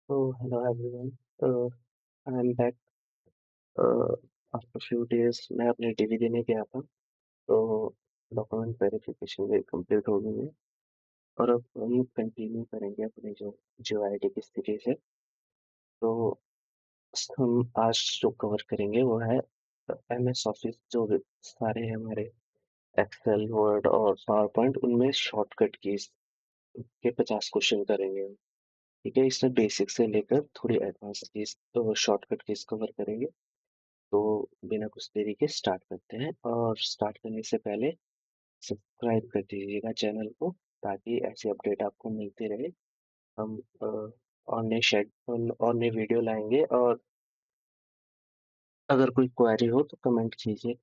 So hello everyone. I'm back. Uh, After few days मैं अपने TV देने गया था तो डॉक्यूमेंट वेरिफिकेशन भी कंप्लीट हो गई है और अब हम कंटिन्यू करेंगे अपनी जो जीओआईडी की सीरीज है। तो हम आज जो कवर करेंगे वो है एमएस ऑफिस जो भी सारे हैं हमारे एक्सेल वर्ड और पावर पॉइंट उनमें शॉर्टकट कीज के 50 क्वेश्चन करेंगे हम। ठीक है, इसमें बेसिक से लेकर थोड़ी एडवांस कीज तो शॉर्टकट कीज कवर करेंगे। तो बिना कुछ देरी के स्टार्ट करते हैं और स्टार्ट करने से पहले सब्सक्राइब कर दीजिएगा चैनल को ताकि ऐसी अपडेट आपको मिलती रहे। हम और नए शेड्यूल और नए वीडियो लाएंगे और अगर कोई क्वेरी हो तो कमेंट कीजिए।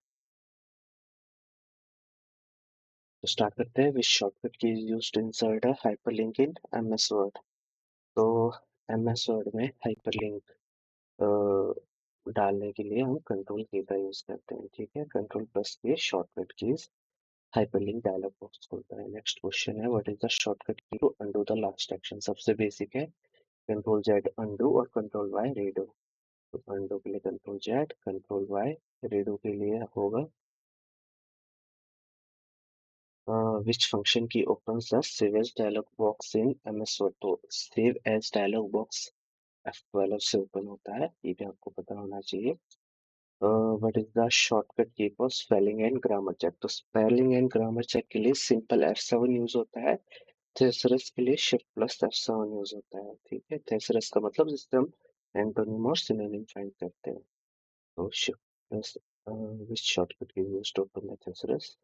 तो स्टार्ट करते हैं which shortcut key used to insert a hyperlink in MS Word. तो एमएस वर्ड में हाइपरलिंक डालने के लिए हम कंट्रोल की का यूज करते हैं। ठीक है, control plus K shortcut keys hyperlink dialog box खुलता है। नेक्स्ट क्वेश्चन है what is the shortcut key to undo the last action. सबसे बेसिक है कंट्रोल जेड अनडू और कंट्रोल वाई रीडू। तो अनडू के लिए control Z, control Y, redo के लिए होगा which function key opens the save as dialog box in MS Word। तो save as dialog box F12 से ओपन होता है, ये भी आपको पता होना चाहिए। What is the shortcut key for spelling and grammar check. तो स्पेलिंग एंड ग्रामर चेक के लिए सिंपल F7 यूज होता है। थेसरस के लिए शिफ्ट प्लस F7 यूज होता है। ठीक है, थेसरस का मतलब जिससे हम एंटोनिम और सिनोनिम फाइंड करते हैं। तो shift plus which shortcut key use to open the thesaurus,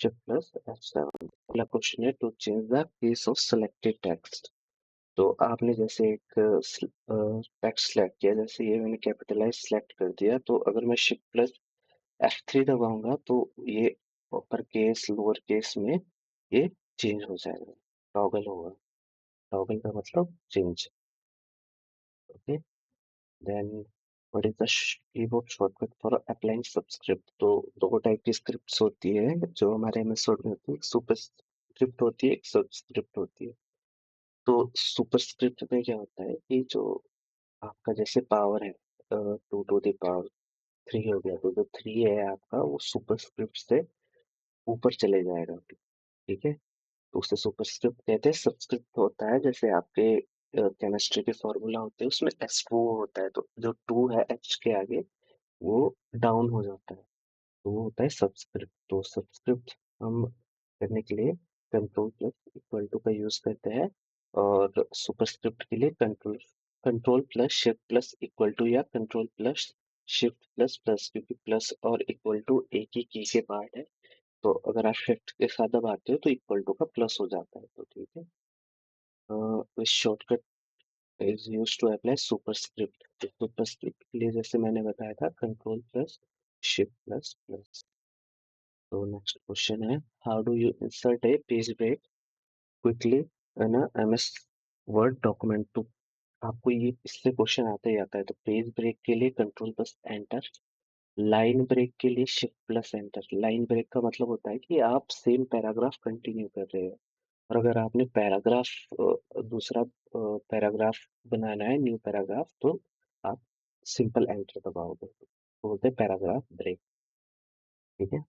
shift plus F7। अगला क्वेश्चन है to change the case of selected text. तो आपने जैसे एक टेक्स्ट सेलेक्ट किया, जैसे ये मैंने कैपिटलाइज सेलेक्ट कर दिया, तो अगर मैं शिफ्ट प्लस F3 दबाऊंगा तो ये अपर केस लोअर केस में ये चेंज हो जाएगा, टॉगल होगा। टॉगल का मतलब change. Okay, then what is the keyboard shortcut for applying subscript. तो दो टाइप की स्क्रिप्ट्स होती है जो हमारे एमएस वर्ड में होती है, एक सुपर स्क्रिप्ट होती है, एक सबस्क्रिप्ट होती है। तो सुपर स्क्रिप्ट में क्या होता है कि जो आपका जैसे पावर है 2 to the power 3 हो गया, तो जो 3 है आपका वो सुपर स्क्रिप्ट से ऊपर चले जाएगा। ठीक है, तो उसे सुपरस्क्रिप्ट कहते हैं। सबस्क्रिप्ट होता है जैसे आपके केमिस्ट्री के फॉर्मूला होते हैं उसमें H2O होता है, तो जो 2 है H के आगे वो डाउन हो जाता है, तो वो होता है सबस्क्रिप्ट। तो सबस्क्रिप्ट हम करने के लिए कंट्रोल प्लस इक्वल टू का यूज करते हैं और सुपरस्क्रिप्ट के लिए control control plus shift plus equal to या control plus shift plus plus, क्योंकि प्लस और इक्वल टू एक ही की के पार्ट है। तो अगर आप शिफ्ट के साथ दबाते हो तो इक्वल टू का प्लस हो जाता है। तो ठीक है, इस shortcut is use to apply superscript. तो सुपरस्क्रिप्ट के लिए जैसे मैंने बताया था control plus shift plus plus. तो नेक्स्ट क्वेश्चन है how do you insert a page break quickly in MS Word document. तो आपको ये इससे क्वेश्चन आता ही आता है। तो पेज ब्रेक के लिए control plus enter, line break के लिए shift plus enter. Line break का मतलब होता है कि आप सेम पैराग्राफ कंटिन्यू कर रहे हो और अगर आपने दूसरा पैराग्राफ बनाना है, न्यू पैराग्राफ, तो आप सिंपल एंटर दबाओगे तो बोलते हैं पैराग्राफ ब्रेक। ठीक है,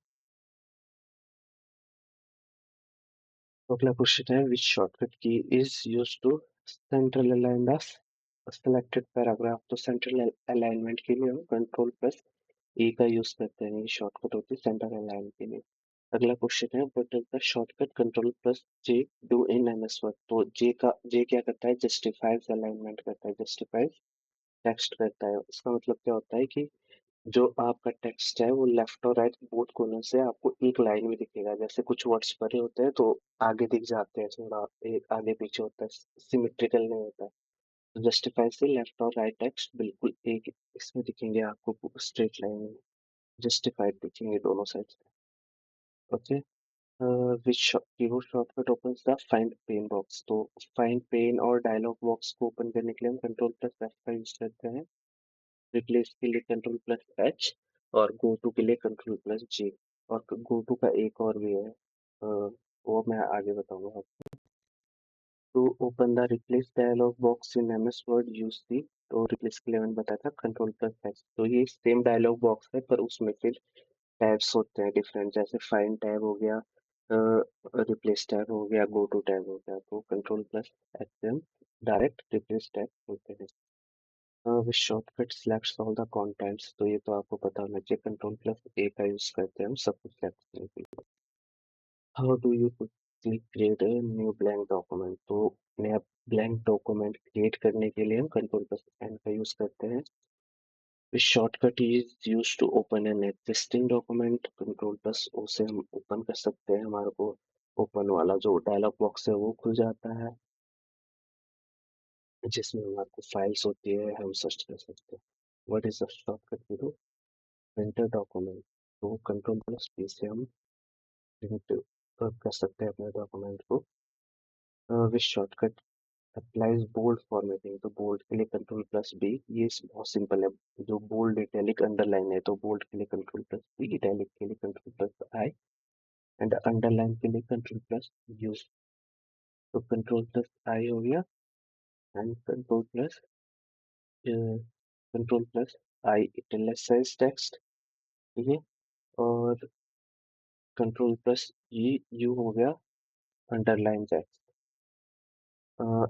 तो अगला क्वेश्चन है which shortcut key is use to central align the selected paragraph. तो सेंट्रल अलाइनमेंट के लिए हम कंट्रोल प्लस ई का यूज करते हैं, ये शॉर्टकट होती है सेंटर अलाइन के लिए। अगला क्वेश्चन है what is the shortcut control plus J do in MS Word. तो जे क्या करता है, जस्टिफाइज अलाइनमेंट करता है, जस्टिफाइज टेक्स्ट करता है। इसका मतलब क्या होता है कि जो आपका टेक्स्ट है वो लेफ्ट और राइट बोथ कोनों से आपको एक लाइन में दिखेगा। जैसे कुछ वर्ड्स परे होते हैं तो आगे दिख जाते हैं, थोड़ा एक आगे पीछे होता है, सिमेट्रिकल नहीं होता है। तो जस्टिफाई से लेफ्ट और राइट टेक्स्ट बिल्कुल एक इसमें दिखेंगे आपको, स्ट्रेट लाइन में जस्टिफाइड दिखेंगे दोनों साइड से। Okay, which keyboard shortcut opens the find pane box. तो फाइंड पेन और डायलॉग बॉक्स को ओपन करने के लिए हम कंट्रोल प्लस एफ का यूज करते हैं। रिप्लेस के लिए कंट्रोल प्लस एच और गो टू के लिए कंट्रोल प्लस जे। और गो टू का एक और भी है, वो मैं आगे बताऊंगा आपको। To open the replace dialog box in MS Word use the. तो रिप्लेस के लिए मैंने बताया था कंट्रोल प्लस एस। तो ये सेम डायलॉग बॉक्स है पर उसमें फिर टैब्स होते हैं डिफरेंट, जैसे फाइंड टैब हो गया, रिप्लेस टैब हो गया, गो टू टैब हो गया। तो कंट्रोल प्लस एस हम डायरेक्ट रिप्लेस टैब होते हैं। Which shortcut selects all the contents, तो ये तो आपको पता होना चाहिए, कंट्रोल प्लस ए का यूज करते हैं हम सब कुछ सेलेक्ट करने के लिए। How do you quickly create a new blank document, तो नया ब्लैंक डॉक्यूमेंट क्रिएट करने के लिए हम कंट्रोल प्लस एन का यूज करते हैं। Which shortcut is use to open an existing document, control plus O से हम ओपन कर सकते हैं, हमारे को ओपन वाला जो डायलॉग बॉक्स है वो खुल जाता है, जिसमें हमारे को फाइल्स होती है, हम सर्च कर सकते हैं। What is the shortcut to do printer document, तो कंट्रोल प्लस पी से हम प्रिंट कर सकते हैं अपने डॉक्यूमेंट को। Which shortcut applies bold formatting, तो बोल्ड के लिए कंट्रोल प्लस बी, ये बहुत सिंपल है। जो बोल्ड इटैलिक अंडरलाइन है तो बोल्ड के लिए कंट्रोल प्लस बी, इटैलिक के लिए control plus I, and underline के लिए कंट्रोल प्लस यू। तो कंट्रोल प्लस आई हो गया, and control plus I italicise text, ठीक है, और कंट्रोल प्लस ई यू हो गया अंडरलाइन टेक्स्ट।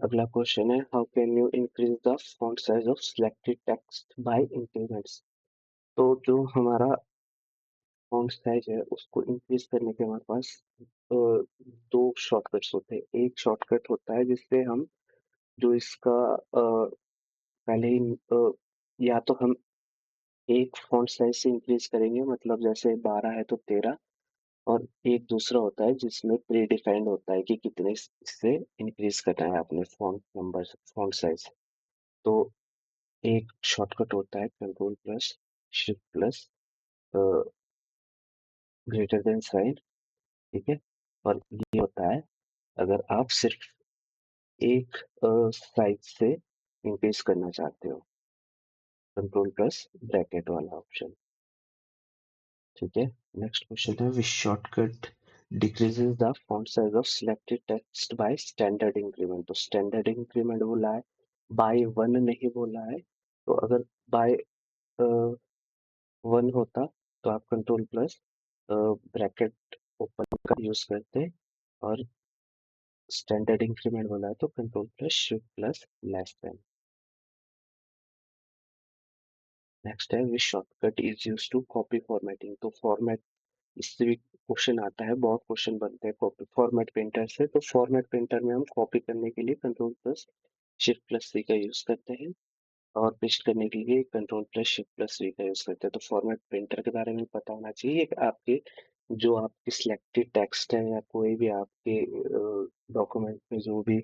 अगला क्वेश्चन है, how can you increase the font size of selected text bye increments, तो जो हमारा फॉन्ट साइज है उसको इंक्रीज करने के हमारे पास अ, दो शॉर्टकट्स होते हैं। एक शॉर्टकट होता है जिससे हम जो इसका पहले ही या तो हम एक फॉन्ट साइज से इंक्रीज करेंगे, मतलब जैसे 12 है तो 13, और एक दूसरा होता है जिसमें प्री डिफाइंड होता है कि कितने इससे इंक्रीज करना है अपने फॉन्ट नंबर, फॉन्ट साइज। तो एक शॉर्टकट होता है control plus shift plus greater than sign, ठीक है, और ये होता है अगर आप सिर्फ एक साइज से इंक्रीज करना चाहते हो, कंट्रोल प्लस ब्रैकेट वाला ऑप्शन, ठीक है। नेक्स्ट क्वेश्चन है, which shortcut decreases the font size of selected text by standard increment, तो स्टैंडर्ड इंक्रीमेंट बोला है, बाय वन नहीं बोला है। तो अगर बाय वन होता तो आप कंट्रोल प्लस ब्रैकेट ओपन का यूज करते, और स्टैंडर्ड इंक्रीमेंट बोला है तो control plus shift plus less than. Next है, which shortcut is use to copy formatting, तो फॉर्मेट, इससे भी क्वेश्चन आता है, बहुत क्वेश्चन बनते हैं कॉपी फॉर्मेट पेंटर से। तो फॉर्मेट पेंटर में हम कॉपी करने के लिए control plus shift plus C का यूज करते हैं, और पेस्ट करने के लिए control plus shift plus V का यूज करते हैं। तो फॉर्मेट प्रिंटर के बारे में पता होना चाहिए कि आपके जो आपके सिलेक्टेड टेक्स्ट है या कोई भी आपके डॉक्यूमेंट में जो भी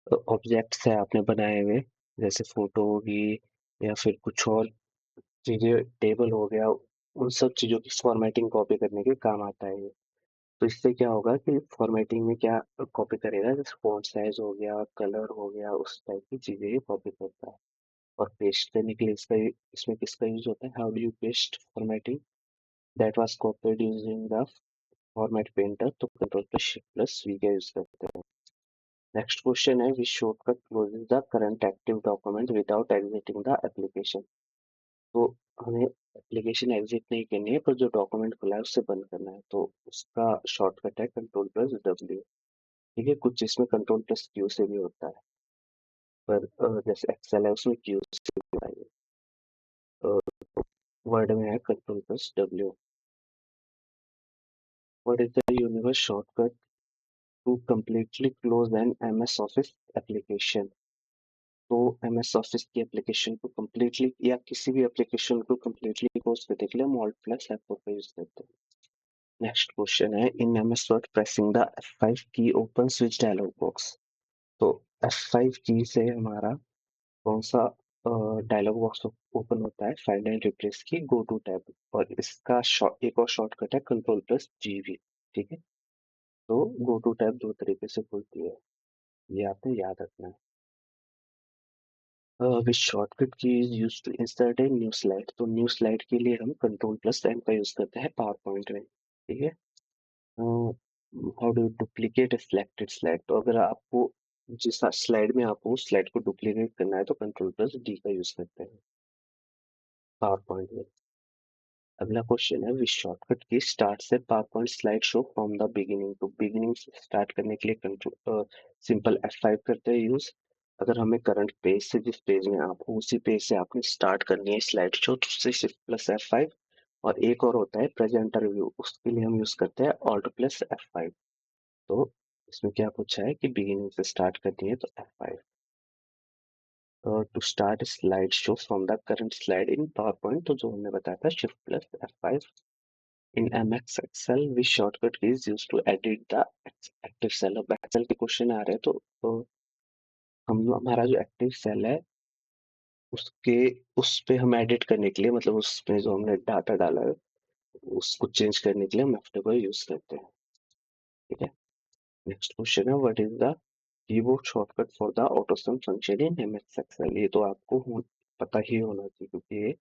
ऑब्जेक्ट्स है आपने बनाए हुए, जैसे फोटो होगी या फिर कुछ और चीजें, टेबल हो गया, उन सब चीजों की फॉर्मेटिंग कॉपी करने के काम आता है ये। तो इससे क्या होगा कि फॉर्मेटिंग में क्या कॉपी करेगा, जैसे फॉन्ट साइज हो गया, कलर हो गया, उस टाइप की चीजें ये कॉपी करता है। और पेस्ट करने के लिए इसमें किसका यूज होता है, how do you paste formatting, that was copied using the format painter, तो control plus shift plus V का यूज करते हैं। नेक्स्ट क्वेश्चन है, which shortcut closes the current active document without exiting the application, तो हमें application exit नहीं करनी है, पर जो डॉक्यूमेंट खुला है उससे बंद करना है, तो उसका शॉर्टकट है कंट्रोल प्लस डब्ल्यू, ठीक है। कुछ इसमें कंट्रोल प्लस क्यू से भी होता है, पर जैसे एक्सेल है उसमें क्यू से भी है, वर्ड में है control plus W. What is the universe shortcut to completely close an MS Office application, तो MS Office की एप्लीकेशन को completely या किसी भी एप्लीकेशन को completely क्लोज करने के लिए हम Alt प्लस F4 का यूज करते हैं। नेक्स्ट क्वेश्चन है, इन MS Word pressing the F5 की ओपन स्विच डायलॉग बॉक्स, तो F5 की से हमारा कौन सा डायलॉग बॉक्स ओपन होता है, फाइंड एंड रिप्लेस की गो टू टैब, और इसका एक और शॉर्टकट है कंट्रोल प्लस GV, ठीक है। तो गो टू टैब दो तरीके से खुलती है, ये आपने याद रखना है। Which shortcut key is use to insert a new slide, तो न्यू स्लाइड के लिए हम कंट्रोल प्लस एम का यूज करते हैं पावर पॉइंट में, ठीक है। How do duplicate selected slide, तो अगर आपको जिस स्लाइड में आपको उस स्लाइड को डुप्लीकेट करना है तो कंट्रोल प्लस डी का यूज करते हैं पावर पॉइंट में। अगला क्वेश्चन है विच शॉर्टकट की स्टार्ट से power point slide show from the beginning. तो बिगिनिंग से स्टार्ट करने के लिए कंट्रोल सिंपल F5 करते हैं यूज। अगर हमें करंट पेज से जिस पेज में आप हो उसी पेज से आपने स्टार्ट करनी है स्लाइड शो तो उससे शिफ्ट प्लस F5। और एक और होता है प्रेजेंटर व्यू, उसके लिए हम यूज करते हैं ऑल्ट प्लस F5। तो इसमें क्या पूछा है कि बिगिनिंग से स्टार्ट करनी है तो F5। To start slide show from the current slide in PowerPoint, तो जो हमने बताया था shift plus F5। In MX Excel which shortcut is used to edit the active cell। अब एक्सेल के क्वेश्चन आ रहे हैं तो हम हमारा जो एक्टिव सेल है उसके उस पे हम एडिट करने के लिए मतलब उसमें जो हमने डाटा डाला है उसको चेंज करने के लिए हम F2 का यूज करते हैं। ठीक है। नेक्स्ट क्वेश्चन है what is the keyboard shortcut for the AutoSum function in MX Excel। ये तो आपको पता ही होना चाहिए क्योंकि ये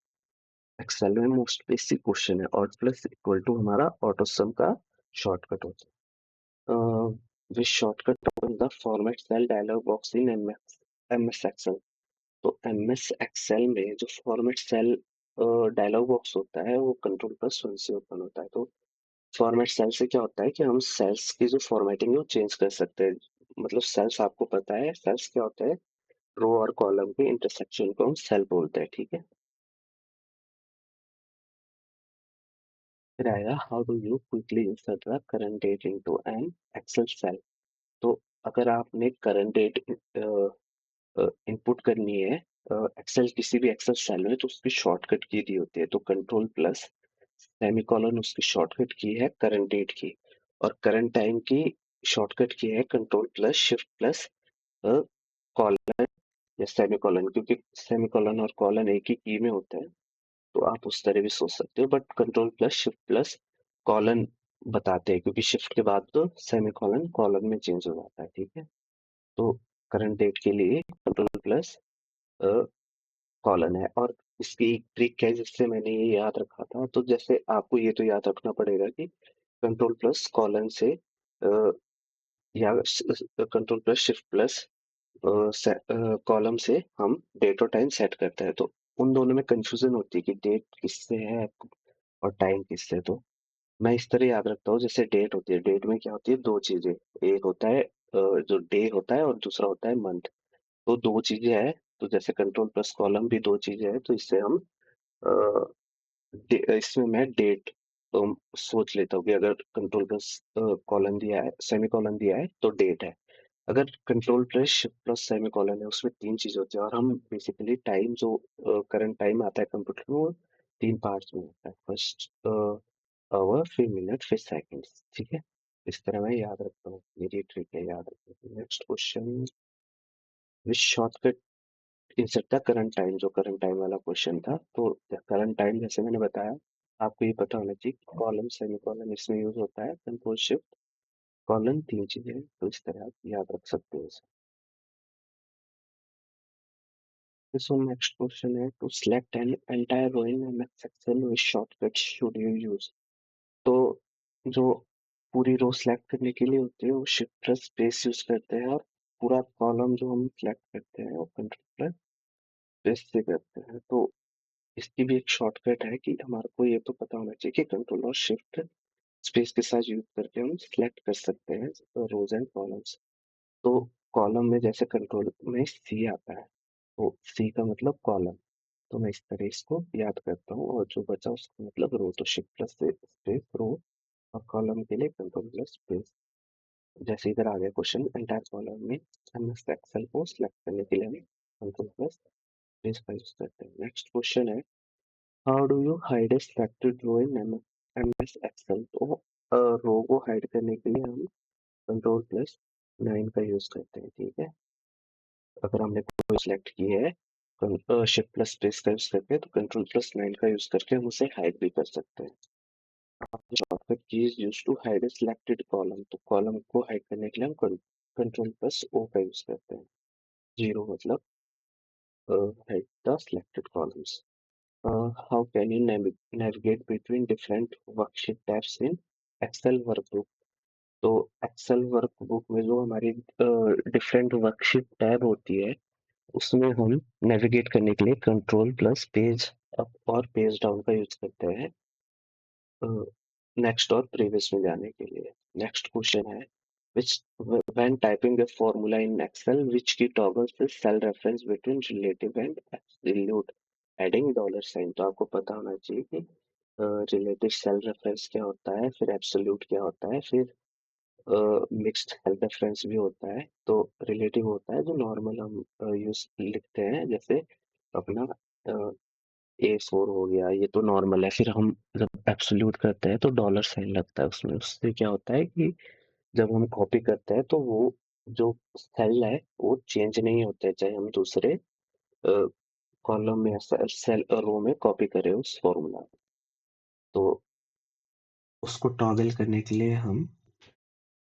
एक्सेल में मोस्ट बेसिक क्वेश्चन है। ऑट प्लस इक्वल टू हमारा ऑटोसम का शॉर्टकट होता है। Which shortcut open the format cell dialog box in MS Excel। तो MS Excel में जो फॉर्मेट सेल डायलॉग बॉक्स होता है वो कंट्रोल प्लस वन से ओपन होता है। तो फॉर्मेट सेल से क्या होता है कि हम सेल्स की जो फॉर्मेटिंग है वो चेंज कर सकते हैं। मतलब सेल्स आपको पता है सेल्स क्या होता है, रो और कॉलम के इंटरसेक्शन को हम सेल बोलते हैं। ठीक है। फिर आएगा how do you quickly insert the current date into an Excel cell. तो अगर आपने करंट डेट इनपुट करनी है एक्सेल किसी भी एक्सेल सेल में तो उसकी शॉर्टकट की दी होती है। तो कंट्रोल प्लस सेमीकोलन उसकी शॉर्टकट की है करंट डेट की। और करंट टाइम की शॉर्टकट की है control plus shift plus colon या सेमीकोलन, क्योंकि सेमीकोलन और कॉलन एक ही की में होते हैं। तो आप उस तरह भी सोच सकते हो but control plus shift plus colon बताते हैं क्योंकि शिफ्ट के बाद तो सेमीकोलन कॉलन में चेंज हो जाता है। ठीक है। तो करंट डेट के लिए कंट्रोल प्लस कॉलन है। और इसकी एक ट्रिक है जिससे मैंने ये याद रखा था। तो जैसे आपको ये तो याद रखना पड़ेगा कि कंट्रोल प्लस कॉलन से या control plus shift plus column से हम डेट और टाइम सेट करते हैं। तो उन दोनों में कंफ्यूजन होती है कि डेट किससे है और टाइम किससे। तो मैं इस तरह याद रखता हूँ जैसे डेट होती है, डेट में क्या होती है दो चीजें, एक होता है जो डे होता है और दूसरा होता है मंथ। तो दो चीजें हैं। तो जैसे कंट्रोल प्लस कॉलम भी दो चीजें हैं तो इससे हम इसमें मैं डेट सोच लेता हूँ कि अगर कंट्रोल प्लस कॉलन दिया है सेमी कॉलन दिया है तो डेट है। अगर control plus shift plus semi colon है उसमें तीन चीज होती है। और हम बेसिकली टाइम जो करंट टाइम आता है कंप्यूटर में वो तीन पार्ट्स में होता है, फर्स्ट आवर फिर मिनट फिर सेकंड्स। ठीक है। इस तरह मैं याद रखता हूँ, मेरी ट्रिक है याद रखने की। Next question which shortcut insert the current time, जो करंट टाइम वाला क्वेश्चन था। तो करंट टाइम जैसे मैंने बताया आपको ये पता होना चाहिए कॉलम सेमी कॉलम इसमें यूज होता है, कंट्रोल शिफ्ट कॉलम तीन चीजें हैं, तो इस तरह आप याद रख सकते हो इसे। सो नेक्स्ट क्वेश्चन है to select an entire row in MS Excel which shortcut should you use. तो जो पूरी रो सिलेक्ट करने के लिए होती है वो शिफ्ट प्लस स्पेस यूज करते हैं। और पूरा कॉलम जो हम सिलेक्ट करते हैं वो कंट्रोल प्लस स्पेस से करते हैं। तो इसकी भी एक शॉर्टकट है कि हमारे को ये तो पता होना चाहिए कि कंट्रोल और शिफ्ट स्पेस के साथ यूज करके हम सिलेक्ट कर सकते हैं रोज एंड कॉलम्स। तो कॉलम में जैसे कंट्रोल में सी आता है तो सी का मतलब कॉलम। तो मैं इस तरह इसको याद करता हूँ और जो बचा उसका मतलब रो। तो शिफ्ट प्लस स्पेस रो और कॉलम के लिए कंट्रोल प्लस स्पेस। जैसे इधर आ गया क्वेश्चन एंटायर कॉलम में हम इस एक्सेल को सिलेक्ट करने के लिए हम कंट्रोल प्लस स्पेस का यूज करते हैं। नेक्स्ट क्वेश्चन है how do you hide a selected row in MS Excel. तो रो को हाइड करने के लिए हम कंट्रोल प्लस 9 का यूज करते हैं। ठीक है। अगर हमने कोई सिलेक्ट की है शिफ्ट प्लस स्पेस का यूज करके तो कंट्रोल प्लस 9 का यूज करके हम उसे हाइड भी कर सकते हैं। Shortcut key is use to hide a selected column. तो कॉलम को हाइड करने के लिए हम कंट्रोल प्लस ओ का यूज करते हैं। जीरो मतलब hide the selected columns. How can you navigate between different worksheet tabs in Excel workbook? तो एक्सेल वर्कबुक में जो हमारी डिफरेंट वर्कशीट टैब होती है, उसमें हम नेविगेट करने के लिए कंट्रोल प्लस पेज अप और पेज डाउन का यूज करते हैं नेक्स्ट और प्रीवियस में जाने के लिए। नेक्स्ट क्वेश्चन है, which when typing a formula in Excel, which key toggles the cell reference between relative and absolute, adding dollar sign। तो आपको पता होना चाहिए कि रिलेटिव सेल रेफरेंस क्या होता है, फिर एब्सोल्यूट क्या होता है, फिर मिक्स्ड सेल रेफरेंस भी होता है। तो रिलेटिव होता है जो नॉर्मल हम यूज लिखते हैं, जैसे अपना A4 हो गया, ये तो नॉर्मल है। फिर हम जब एब्सोल्यूट करते हैं तो डॉलर साइन लगता है उसमें। उससे क्या होता है कि जब हम कॉपी करते हैं तो वो जो सेल है वो चेंज नहीं होते, चाहे हम दूसरे कॉलम या सेल रो में कॉपी करें उस फॉर्मूला। तो उसको टॉगल करने के लिए हम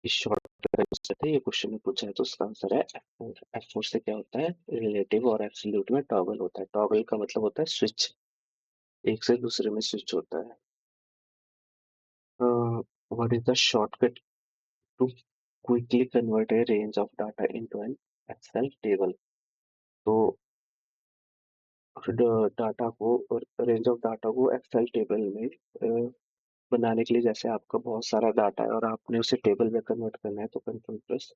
इस शॉर्टकट यूज करते हैं। ये क्वेश्चन में पूछा है तो उसका आंसर है F4। F4 से क्या होता है, रिलेटिव और एब्सोल्यूट में टॉगल होता है। टॉगल का मतलब होता है स्विच, एक से दूसरे में स्विच होता है। What is the shortcut to quickly convert a range of data into an Excel table। तो डाटा को, रेंज ऑफ डाटा को एक्सेल टेबल में बनाने के लिए, जैसे आपका बहुत सारा डाटा है और आपने उसे टेबल में कन्वर्ट करना है, तो कंट्रोल प्लस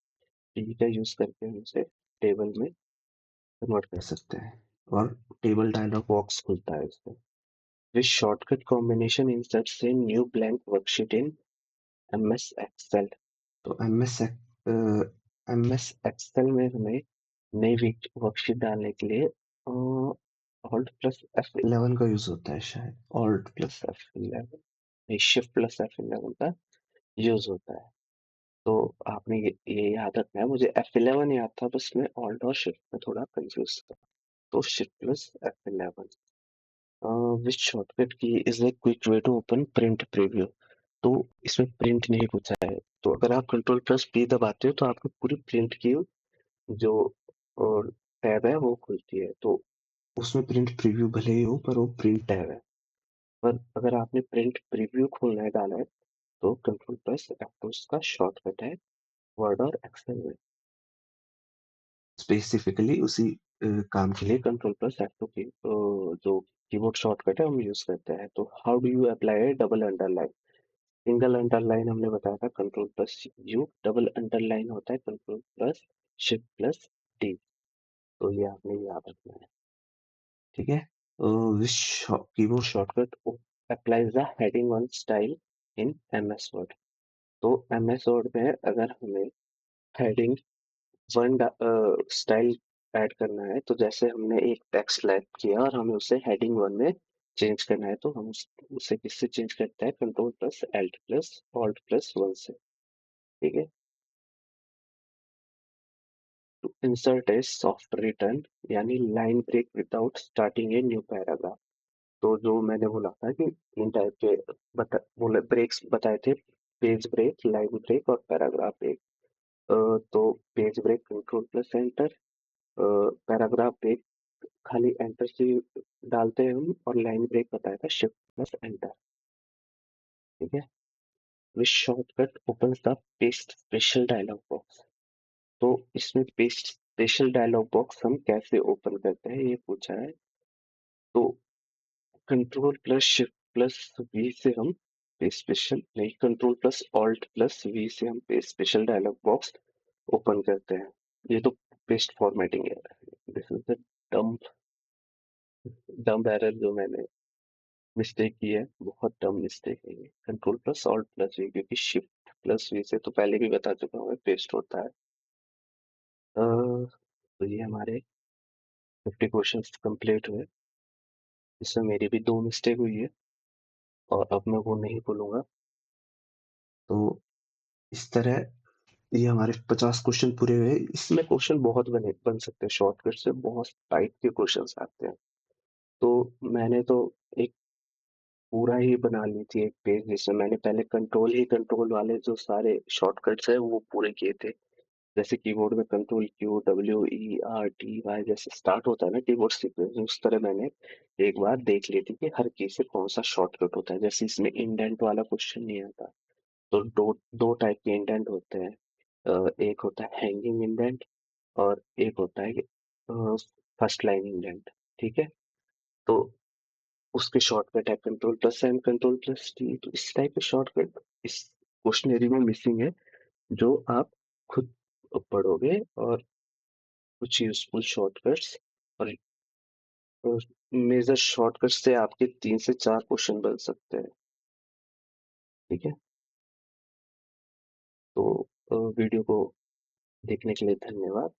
टी का यूज करके हम उसे टेबल में कन्वर्ट कर सकते हैं और टेबल डायलॉग बॉक्स खुलता है इसमें। Which shortcut combination inserts a new blank worksheet in MS Excel. तो एमएस एक्सेल में हमें नई वर्कशीट डालने के लिए ऑल्ट प्लस F11 का यूज होता है, शायद ऑल्ट प्लस F11 नहीं, शिफ्ट प्लस F11 का यूज होता है। तो आपने ये याद रखना है। मुझे F11 याद था, बस मैं ऑल्ट और शिफ्ट में थोड़ा कंफ्यूज था। तो shift plus F11। Which shortcut key is a quick way to open print preview. तो इसमें प्रिंट नहीं पूछा है, तो अगर आप कंट्रोल प्लस पी दबाते हो तो आपकी पूरी प्रिंट की जो टैब है वो खुलती है। तो उसमें प्रिंट प्रीव्यू भले ही हो, पर वो प्रिंट टैब है। पर अगर आपने प्रिंट प्रीव्यू खोलना है, डाला है, तो कंट्रोल प्लस F2 का शॉर्टकट है वर्ड और एक्सेल में। स्पेसिफिकली उसी काम के लिए कंट्रोल प्लस F2 की जो कीबोर्ड शॉर्टकट है हम यूज करते हैं। तो how do you apply double underline. Single underline हमने बताया था control plus you, double underline होता है control plus shift plus D. तो ये आपने याद रखना है, ठीक है। Keyboard shortcut applies the heading one style in MS Word. तो एमएस वर्ड में अगर हमें हेडिंग वन स्टाइल ऐड करना है, तो जैसे हमने एक टेक्स्ट टाइप किया और हमें उसे हेडिंग वन में चेंज करना है, तो हम उसे किससे चेंज करते हैं, control plus alt plus alt plus one से, ठीक है। To insert a soft return, यानी line break without starting a new paragraph. तो जो मैंने बोला था कि तीन टाइप के बोले ब्रेक्स बताए थे, पेज ब्रेक, लाइन ब्रेक और पैराग्राफ ब्रेक। तो page break control plus enter, paragraph break खाली एंटर से डालते हैं हम, और लाइन ब्रेक बताया था शिफ्ट प्लस एंटर, ठीक है। Which shortcut opens the paste special dialog box. तो इसमें पेस्ट स्पेशल डायलॉग बॉक्स हम कैसे ओपन करते हैं, ये पूछा है। तो control plus shift plus V से हम पेस्ट स्पेशल नहीं, control plus alt plus V से हम paste special dialog box open करते हैं। ये तो पेस्ट फॉर्मेटिंग है। This is the dumb dumb error जो मैंने मिस्टेक की है, बहुत डम मिस्टेक है ये। Control plus alt plus V, क्योंकि शिफ्ट प्लस वी से तो पहले भी बता चुका हूँ पेस्ट होता है। तो ये हमारे 50 क्वेश्चंस कंप्लीट हुए। इसमें मेरी भी दो मिस्टेक हुई है और अब मैं वो नहीं भूलूंगा। तो इस तरह ये हमारे 50 क्वेश्चन पूरे हुए। इसमें क्वेश्चन बहुत बन सकते हैं, शॉर्टकट से बहुत टाइप के क्वेश्चंस आते हैं। तो मैंने तो एक पूरा ही बना ली थी एक पेज, जिसमें मैंने पहले कंट्रोल वाले जो सारे शॉर्टकट्स है वो पूरे किए थे। जैसे कीबोर्ड में control Q W E R T Y जैसे स्टार्ट होता है ना कीबोर्ड सीक्वेंस, उस तरह मैंने एक बार देख ली थी कि हर की से कौन सा शॉर्टकट होता है। जैसे इसमें इंडेंट वाला क्वेश्चन नहीं आता, तो दो टाइप के इंडेंट होते हैं। एक होता है हैंगिंग इंडेंट और एक होता है फर्स्ट लाइन इंडेंट। ठीक है, तो उसके शॉर्टकट है control plus M control plus T. तो इस टाइप के शॉर्टकट इस क्वेश्चनरी में मिसिंग है, जो आप खुद पढ़ोगे, और कुछ यूजफुल शॉर्टकट्स और मेजर शॉर्टकट से आपके 3 से 4 क्वेश्चन बन सकते हैं। ठीक है, तो वीडियो को देखने के लिए धन्यवाद।